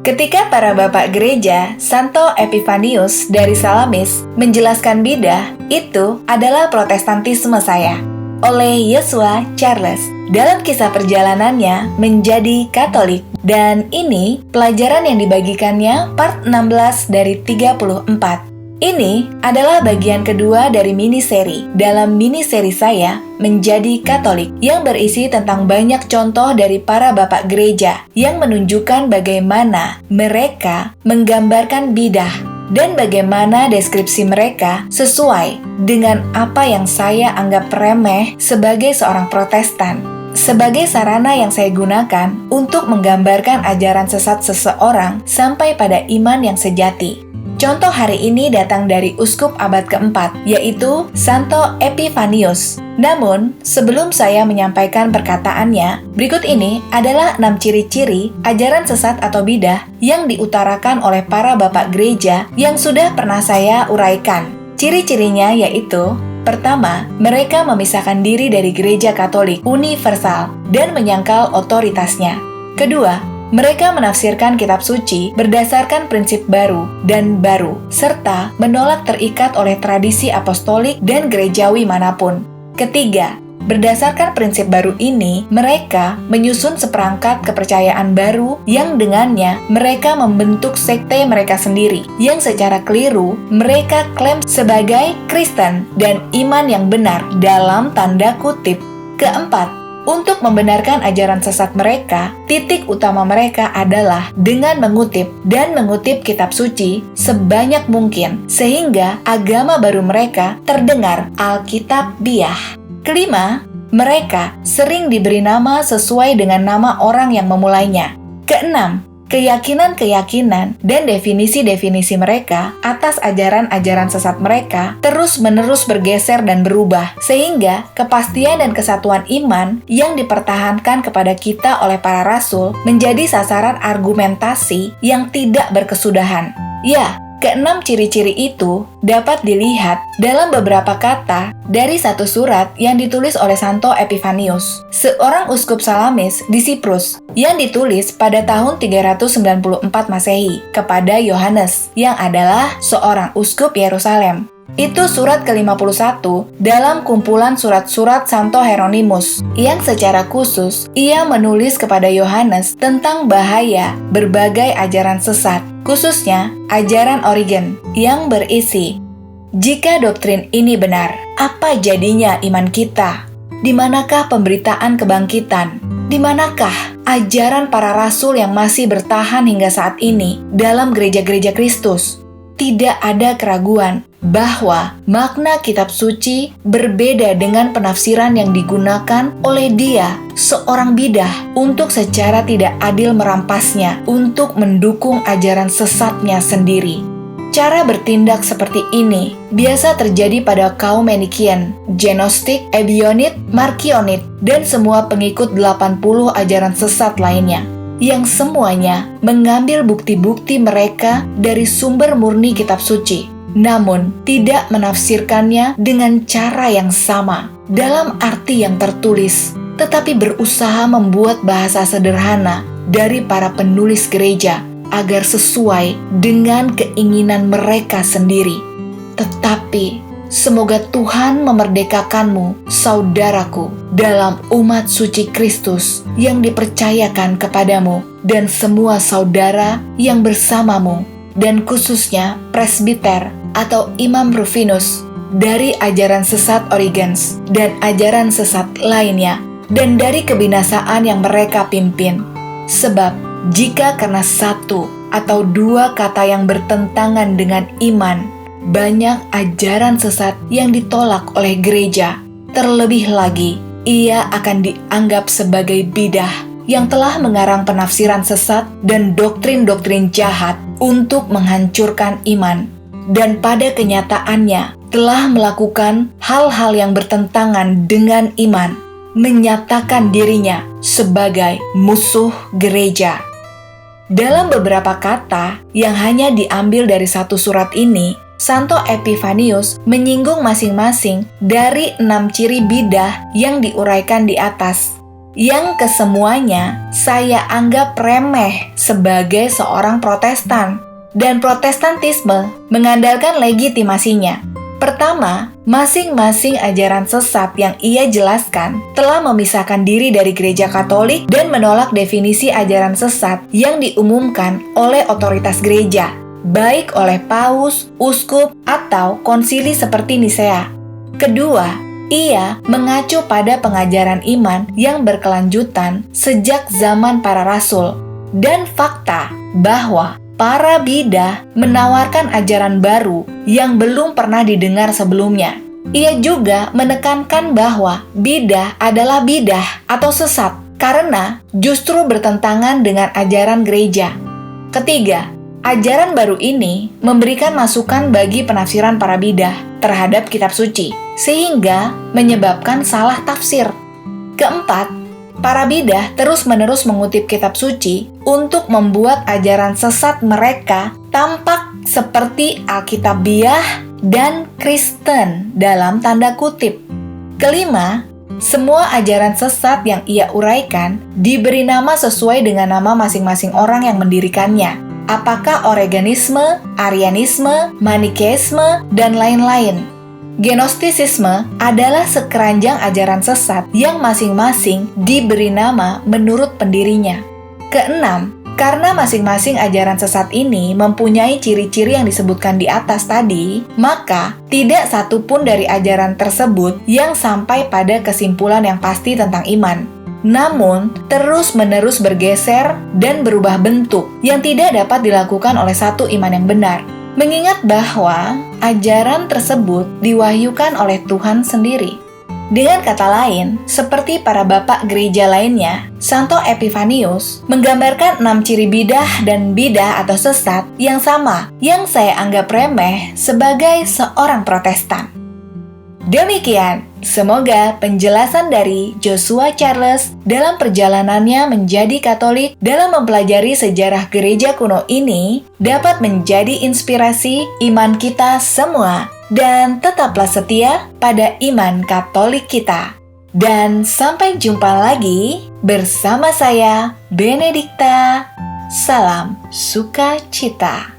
Ketika para bapak gereja, Santo Epifanius dari Salamis, menjelaskan bidah, itu adalah protestantisme saya. Oleh Yosua Charles, dalam kisah perjalanannya menjadi Katolik. Dan ini pelajaran yang dibagikannya part 16 dari 34. Ini adalah bagian kedua dari mini-seri dalam mini-seri saya menjadi Katolik yang berisi tentang banyak contoh dari para bapak gereja yang menunjukkan bagaimana mereka menggambarkan bidah dan bagaimana deskripsi mereka sesuai dengan apa yang saya anggap remeh sebagai seorang Protestan. Sebagai sarana yang saya gunakan untuk menggambarkan ajaran sesat seseorang sampai pada iman yang sejati. Contoh hari ini datang dari uskup abad keempat, yaitu Santo Epifanius. Namun, sebelum saya menyampaikan perkataannya, berikut ini adalah 6 ciri-ciri ajaran sesat atau bidah yang diutarakan oleh para bapak gereja yang sudah pernah saya uraikan. Ciri-cirinya yaitu: pertama, mereka memisahkan diri dari gereja Katolik universal dan menyangkal otoritasnya. Kedua, mereka menafsirkan kitab suci berdasarkan prinsip baru dan baru, serta menolak terikat oleh tradisi apostolik dan gerejawi manapun. Ketiga, berdasarkan prinsip baru ini, mereka menyusun seperangkat kepercayaan baru yang dengannya mereka membentuk sekte mereka sendiri, yang secara keliru mereka klaim sebagai Kristen dan iman yang benar dalam tanda kutip. Keempat, untuk membenarkan ajaran sesat mereka, titik utama mereka adalah dengan mengutip kitab suci sebanyak mungkin, sehingga agama baru mereka terdengar Alkitabiah. Kelima, mereka sering diberi nama sesuai dengan nama orang yang memulainya. Keenam, keyakinan-keyakinan dan definisi-definisi mereka atas ajaran-ajaran sesat mereka terus-menerus bergeser dan berubah, sehingga kepastian dan kesatuan iman yang dipertahankan kepada kita oleh para rasul menjadi sasaran argumentasi yang tidak berkesudahan. Ya, keenam ciri-ciri itu dapat dilihat dalam beberapa kata dari satu surat yang ditulis oleh Santo Epifanius, seorang uskup Salamis di Siprus, yang ditulis pada tahun 394 Masehi kepada Yohanes, yang adalah seorang uskup Yerusalem. Itu surat ke-51 dalam kumpulan surat-surat Santo Hieronymus, yang secara khusus ia menulis kepada Yohanes tentang bahaya berbagai ajaran sesat, khususnya ajaran Origen, yang berisi: jika doktrin ini benar, apa jadinya iman kita? Di manakah pemberitaan kebangkitan? Di manakah ajaran para rasul yang masih bertahan hingga saat ini dalam gereja-gereja Kristus? Tidak ada keraguan bahwa makna kitab suci berbeda dengan penafsiran yang digunakan oleh dia, seorang bidah, untuk secara tidak adil merampasnya untuk mendukung ajaran sesatnya sendiri. Cara bertindak seperti ini biasa terjadi pada kaum Manikian, Gnostik, Ebionit, Markionit, dan semua pengikut 80 ajaran sesat lainnya, yang semuanya mengambil bukti-bukti mereka dari sumber murni kitab suci, namun tidak menafsirkannya dengan cara yang sama dalam arti yang tertulis, tetapi berusaha membuat bahasa sederhana dari para penulis gereja agar sesuai dengan keinginan mereka sendiri. Tetapi semoga Tuhan memerdekakanmu, saudaraku, dalam umat suci Kristus yang dipercayakan kepadamu, dan semua saudara yang bersamamu, dan khususnya presbiter atau Imam Rufinus, dari ajaran sesat Origens dan ajaran sesat lainnya, dan dari kebinasaan yang mereka pimpin. Sebab jika karena satu atau dua kata yang bertentangan dengan iman, banyak ajaran sesat yang ditolak oleh gereja, terlebih lagi ia akan dianggap sebagai bidah yang telah mengarang penafsiran sesat dan doktrin-doktrin jahat untuk menghancurkan iman, dan pada kenyataannya telah melakukan hal-hal yang bertentangan dengan iman, menyatakan dirinya sebagai musuh gereja. Dalam beberapa kata yang hanya diambil dari satu surat ini, Santo Epifanius menyinggung masing-masing dari 6 ciri bidah yang diuraikan di atas. yang kesemuanya saya anggap remeh sebagai seorang Protestan. Dan Protestantisme mengandalkan legitimasinya. Pertama, masing-masing ajaran sesat yang ia jelaskan telah memisahkan diri dari Gereja Katolik dan menolak definisi ajaran sesat yang diumumkan oleh otoritas gereja, baik oleh paus, uskup, atau konsili seperti Nisea. Kedua, ia mengacu pada pengajaran iman yang berkelanjutan sejak zaman para rasul dan fakta bahwa para bidah menawarkan ajaran baru yang belum pernah didengar sebelumnya. Ia juga menekankan bahwa bidah adalah bidah atau sesat karena justru bertentangan dengan ajaran gereja. Ketiga, ajaran baru ini memberikan masukan bagi penafsiran para bidah terhadap kitab suci, sehingga menyebabkan salah tafsir. Keempat, para bidah terus-menerus mengutip kitab suci untuk membuat ajaran sesat mereka tampak seperti Alkitabiah dan Kristen dalam tanda kutip. Kelima, semua ajaran sesat yang ia uraikan diberi nama sesuai dengan nama masing-masing orang yang mendirikannya. Apakah Origenisme, Arianisme, Manikeisme, dan lain-lain. Gnostisisme adalah sekeranjang ajaran sesat yang masing-masing diberi nama menurut pendirinya. Keenam, karena masing-masing ajaran sesat ini mempunyai ciri-ciri yang disebutkan di atas tadi, maka tidak satu pun dari ajaran tersebut yang sampai pada kesimpulan yang pasti tentang iman. Namun, terus-menerus bergeser dan berubah bentuk yang tidak dapat dilakukan oleh satu iman yang benar. Mengingat bahwa ajaran tersebut diwahyukan oleh Tuhan sendiri. Dengan kata lain, seperti para bapak gereja lainnya, Santo Epifanius menggambarkan 6 ciri bidah dan bidah atau sesat yang sama yang saya anggap remeh sebagai seorang Protestan. Demikian, semoga penjelasan dari Joshua Charles dalam perjalanannya menjadi Katolik dalam mempelajari sejarah gereja kuno ini dapat menjadi inspirasi iman kita semua dan tetaplah setia pada iman Katolik kita. Dan sampai jumpa lagi bersama saya, Benedikta. Salam sukacita.